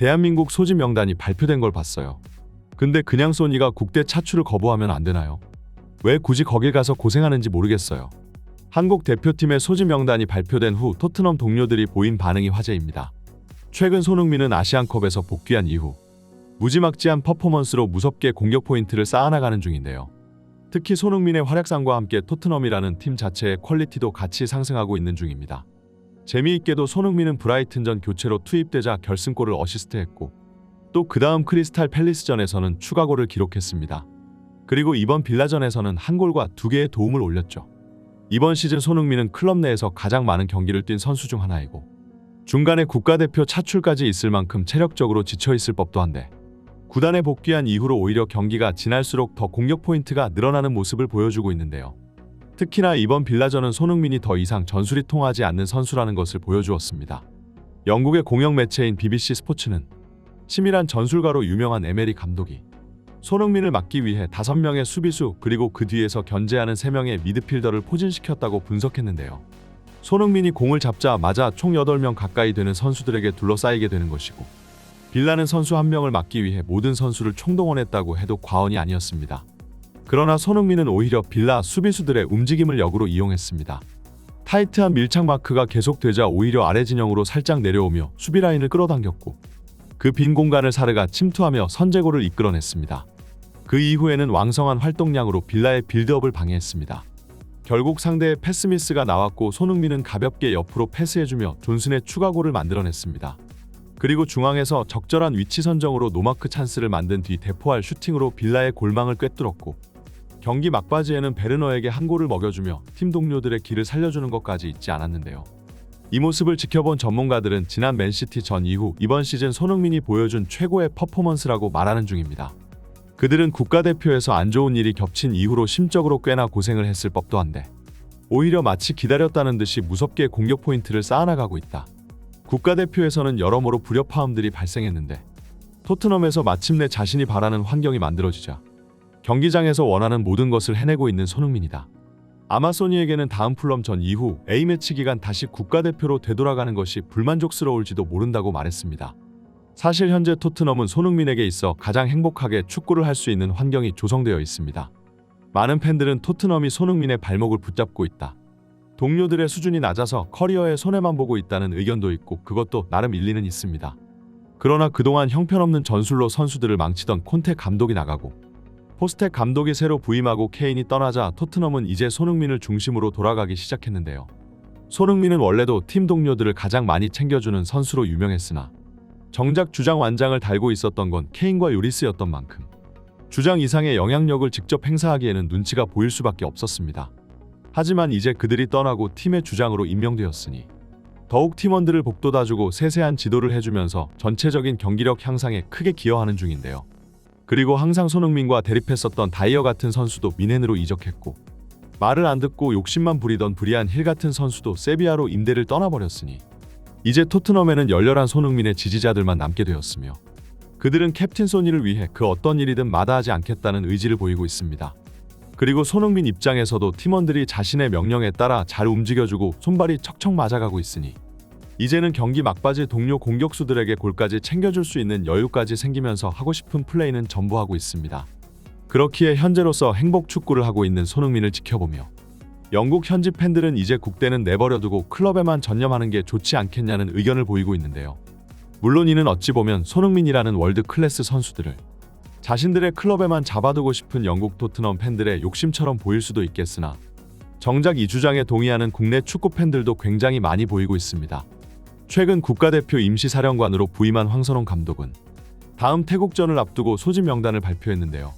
대한민국 소집 명단이 발표된 걸 봤어요. 근데 그냥 소니가 국대 차출을 거부하면 안 되나요? 왜 굳이 거길 가서 고생하는지 모르겠어요. 한국 대표팀의 소집 명단이 발표된 후 토트넘 동료들이 보인 반응이 화제입니다. 최근 손흥민은 아시안컵에서 복귀한 이후 무지막지한 퍼포먼스로 무섭게 공격 포인트를 쌓아나가는 중인데요. 특히 손흥민의 활약상과 함께 토트넘이라는 팀 자체의 퀄리티도 같이 상승하고 있는 중입니다. 재미있게도 손흥민은 브라이튼전 교체로 투입되자 결승골을 어시스트했고 또 그 다음 크리스탈 팰리스전에서는 추가골을 기록했습니다. 그리고 이번 빌라전에서는 한 골과 2개의 도움을 올렸죠. 이번 시즌 손흥민은 클럽 내에서 가장 많은 경기를 뛴 선수 중 하나이고 중간에 국가대표 차출까지 있을 만큼 체력적으로 지쳐있을 법도 한데 구단에 복귀한 이후로 오히려 경기가 지날수록 더 공격 포인트가 늘어나는 모습을 보여주고 있는데요. 특히나 이번 빌라전은 손흥민이 더 이상 전술이 통하지 않는 선수라는 것을 보여주었습니다. 영국의 공영 매체인 BBC 스포츠는 치밀한 전술가로 유명한 에메리 감독이 손흥민을 막기 위해 5명의 수비수 그리고 그 뒤에서 견제하는 3명의 미드필더를 포진시켰다고 분석했는데요. 손흥민이 공을 잡자마자 총 8명 가까이 되는 선수들에게 둘러싸이게 되는 것이고 빌라는 선수 한 명을 막기 위해 모든 선수를 총동원했다고 해도 과언이 아니었습니다. 그러나 손흥민은 오히려 빌라 수비수들의 움직임을 역으로 이용했습니다. 타이트한 밀착 마크가 계속되자 오히려 아래 진영으로 살짝 내려오며 수비 라인을 끌어당겼고 그 빈 공간을 사르가 침투하며 선제골을 이끌어냈습니다. 그 이후에는 왕성한 활동량으로 빌라의 빌드업을 방해했습니다. 결국 상대의 패스 미스가 나왔고 손흥민은 가볍게 옆으로 패스해주며 존슨의 추가골을 만들어냈습니다. 그리고 중앙에서 적절한 위치 선정으로 노마크 찬스를 만든 뒤 대포할 슈팅으로 빌라의 골망을 꿰뚫었고 경기 막바지에는 베르너에게 한 골을 먹여주며 팀 동료들의 길을 살려주는 것까지 잊지 않았는데요. 이 모습을 지켜본 전문가들은 지난 맨시티 전 이후 이번 시즌 손흥민이 보여준 최고의 퍼포먼스라고 말하는 중입니다. 그들은 국가대표에서 안 좋은 일이 겹친 이후로 심적으로 꽤나 고생을 했을 법도 한데 오히려 마치 기다렸다는 듯이 무섭게 공격 포인트를 쌓아나가고 있다. 국가대표에서는 여러모로 불협화음들이 발생했는데 토트넘에서 마침내 자신이 바라는 환경이 만들어지자 경기장에서 원하는 모든 것을 해내고 있는 손흥민이다. 아마 소니에게는 다음 풀럼전 이후 A매치 기간 다시 국가대표로 되돌아가는 것이 불만족스러울지도 모른다고 말했습니다. 사실 현재 토트넘은 손흥민에게 있어 가장 행복하게 축구를 할 수 있는 환경이 조성되어 있습니다. 많은 팬들은 토트넘이 손흥민의 발목을 붙잡고 있다. 동료들의 수준이 낮아서 커리어에 손해만 보고 있다는 의견도 있고 그것도 나름 일리는 있습니다. 그러나 그동안 형편없는 전술로 선수들을 망치던 콘테 감독이 나가고 포스텍 감독이 새로 부임하고 케인이 떠나자 토트넘은 이제 손흥민을 중심으로 돌아가기 시작했는데요. 손흥민은 원래도 팀 동료들을 가장 많이 챙겨주는 선수로 유명했으나 정작 주장 완장을 달고 있었던 건 케인과 요리스였던 만큼 주장 이상의 영향력을 직접 행사하기에는 눈치가 보일 수밖에 없었습니다. 하지만 이제 그들이 떠나고 팀의 주장으로 임명되었으니 더욱 팀원들을 복돋아주고 세세한 지도를 해주면서 전체적인 경기력 향상에 크게 기여하는 중인데요. 그리고 항상 손흥민과 대립했었던 다이어 같은 선수도 미넨으로 이적했고 말을 안 듣고 욕심만 부리던 브리안 힐 같은 선수도 세비야로 임대를 떠나버렸으니 이제 토트넘에는 열렬한 손흥민의 지지자들만 남게 되었으며 그들은 캡틴 소니를 위해 그 어떤 일이든 마다하지 않겠다는 의지를 보이고 있습니다. 그리고 손흥민 입장에서도 팀원들이 자신의 명령에 따라 잘 움직여주고 손발이 척척 맞아가고 있으니 이제는 경기 막바지 동료 공격수들에게 골까지 챙겨줄 수 있는 여유까지 생기면서 하고 싶은 플레이는 전부 하고 있습니다. 그렇기에 현재로서 행복 축구를 하고 있는 손흥민을 지켜보며 영국 현지 팬들은 이제 국대는 내버려두고 클럽에만 전념하는 게 좋지 않겠냐는 의견을 보이고 있는데요. 물론 이는 어찌 보면 손흥민이라는 월드 클래스 선수들을 자신들의 클럽에만 잡아두고 싶은 영국 토트넘 팬들의 욕심처럼 보일 수도 있겠으나 정작 이 주장에 동의하는 국내 축구 팬들도 굉장히 많이 보이고 있습니다. 최근 국가대표 임시사령관으로 부임한 황선홍 감독은 다음 태국전을 앞두고 소집 명단을 발표했는데요.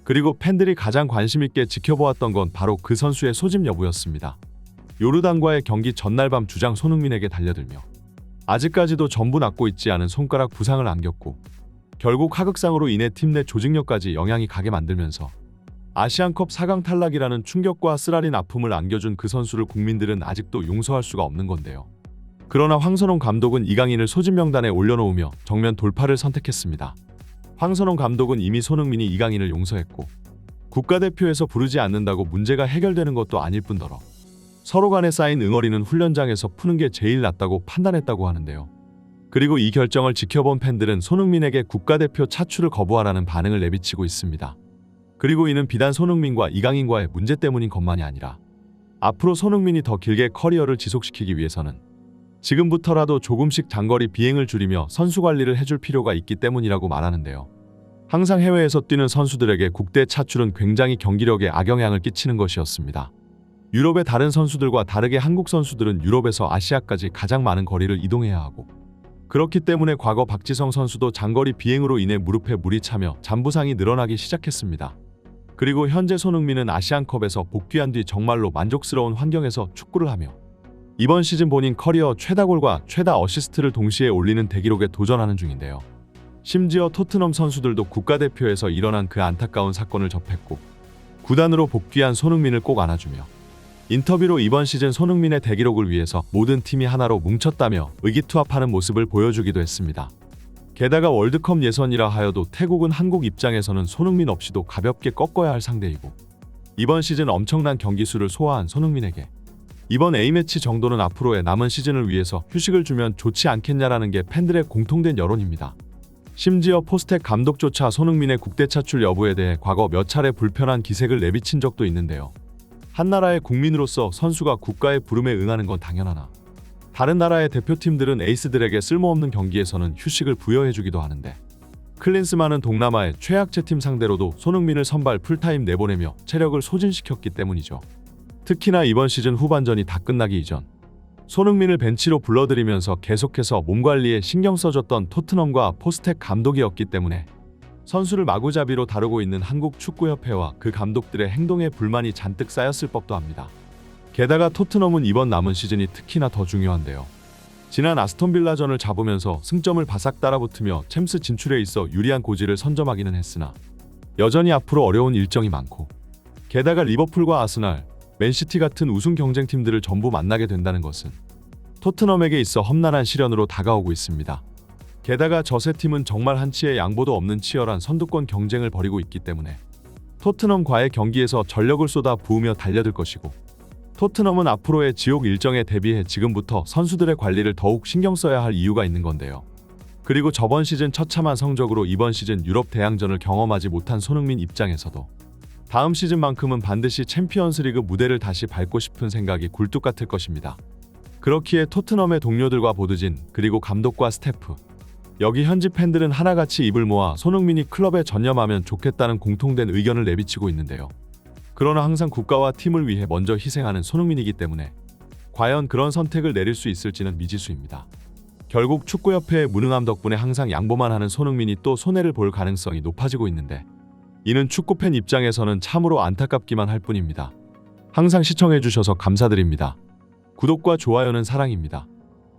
그리고 팬들이 가장 관심 있게 지켜보았던 건 바로 그 선수의 소집 여부였습니다. 요르단과의 경기 전날 밤 주장 손흥민에게 달려들며 아직까지도 전부 낫고 있지 않은 손가락 부상을 안겼고 결국 하극상으로 인해 팀 내 조직력까지 영향이 가게 만들면서 아시안컵 4강 탈락이라는 충격과 쓰라린 아픔을 안겨준 그 선수를 국민들은 아직도 용서할 수가 없는 건데요. 그러나 황선홍 감독은 이강인을 소집 명단에 올려놓으며 정면 돌파를 선택했습니다. 황선홍 감독은 이미 손흥민이 이강인을 용서했고 국가대표에서 부르지 않는다고 문제가 해결되는 것도 아닐 뿐더러 서로 간에 쌓인 응어리는 훈련장에서 푸는 게 제일 낫다고 판단했다고 하는데요. 그리고 이 결정을 지켜본 팬들은 손흥민에게 국가대표 차출을 거부하라는 반응을 내비치고 있습니다. 그리고 이는 비단 손흥민과 이강인과의 문제 때문인 것만이 아니라 앞으로 손흥민이 더 길게 커리어를 지속시키기 위해서는 지금부터라도 조금씩 장거리 비행을 줄이며 선수 관리를 해줄 필요가 있기 때문이라고 말하는데요. 항상 해외에서 뛰는 선수들에게 국대 차출은 굉장히 경기력에 악영향을 끼치는 것이었습니다. 유럽의 다른 선수들과 다르게 한국 선수들은 유럽에서 아시아까지 가장 많은 거리를 이동해야 하고, 그렇기 때문에 과거 박지성 선수도 장거리 비행으로 인해 무릎에 물이 차며 잔부상이 늘어나기 시작했습니다. 그리고 현재 손흥민은 아시안컵에서 복귀한 뒤 정말로 만족스러운 환경에서 축구를 하며 이번 시즌 본인 커리어 최다골과 최다 어시스트를 동시에 올리는 대기록에 도전하는 중인데요. 심지어 토트넘 선수들도 국가대표에서 일어난 그 안타까운 사건을 접했고 구단으로 복귀한 손흥민을 꼭 안아주며 인터뷰로 이번 시즌 손흥민의 대기록을 위해서 모든 팀이 하나로 뭉쳤다며 의기투합하는 모습을 보여주기도 했습니다. 게다가 월드컵 예선이라 하여도 태국은 한국 입장에서는 손흥민 없이도 가볍게 꺾어야 할 상대이고 이번 시즌 엄청난 경기 수를 소화한 손흥민에게 이번 A매치 정도는 앞으로의 남은 시즌을 위해서 휴식을 주면 좋지 않겠냐라는 게 팬들의 공통된 여론입니다. 심지어 포스텍 감독조차 손흥민의 국대 차출 여부에 대해 과거 몇 차례 불편한 기색을 내비친 적도 있는데요. 한 나라의 국민으로서 선수가 국가의 부름에 응하는 건 당연하나 다른 나라의 대표팀들은 에이스들에게 쓸모없는 경기에서는 휴식을 부여해주기도 하는데 클린스만은 동남아의 최약체 팀 상대로도 손흥민을 선발 풀타임 내보내며 체력을 소진시켰기 때문이죠. 특히나 이번 시즌 후반전이 다 끝나기 이전 손흥민을 벤치로 불러들이면서 계속해서 몸 관리에 신경 써줬던 토트넘과 포스텍 감독이었기 때문에 선수를 마구잡이로 다루고 있는 한국 축구협회와 그 감독들의 행동에 불만이 잔뜩 쌓였을 법도 합니다. 게다가 토트넘은 이번 남은 시즌이 특히나 더 중요한데요. 지난 아스톤빌라전을 잡으면서 승점을 바싹 따라붙으며 챔스 진출에 있어 유리한 고지를 선점하기는 했으나 여전히 앞으로 어려운 일정이 많고 게다가 리버풀과 아스날, 맨시티 같은 우승 경쟁팀들을 전부 만나게 된다는 것은 토트넘에게 있어 험난한 시련으로 다가오고 있습니다. 게다가 저 세 팀은 정말 한치의 양보도 없는 치열한 선두권 경쟁을 벌이고 있기 때문에 토트넘과의 경기에서 전력을 쏟아 부으며 달려들 것이고 토트넘은 앞으로의 지옥 일정에 대비해 지금부터 선수들의 관리를 더욱 신경 써야 할 이유가 있는 건데요. 그리고 저번 시즌 처참한 성적으로 이번 시즌 유럽 대항전을 경험하지 못한 손흥민 입장에서도 다음 시즌만큼은 반드시 챔피언스리그 무대를 다시 밟고 싶은 생각이 굴뚝 같을 것입니다. 그렇기에 토트넘의 동료들과 보드진 그리고 감독과 스태프 여기 현지 팬들은 하나같이 입을 모아 손흥민이 클럽에 전념하면 좋겠다는 공통된 의견을 내비치고 있는데요. 그러나 항상 국가와 팀을 위해 먼저 희생하는 손흥민이기 때문에 과연 그런 선택을 내릴 수 있을지는 미지수입니다. 결국 축구협회의 무능함 덕분에 항상 양보만 하는 손흥민이 또 손해를 볼 가능성이 높아지고 있는데 이는 축구팬 입장에서는 참으로 안타깝기만 할 뿐입니다. 항상 시청해주셔서 감사드립니다. 구독과 좋아요는 사랑입니다.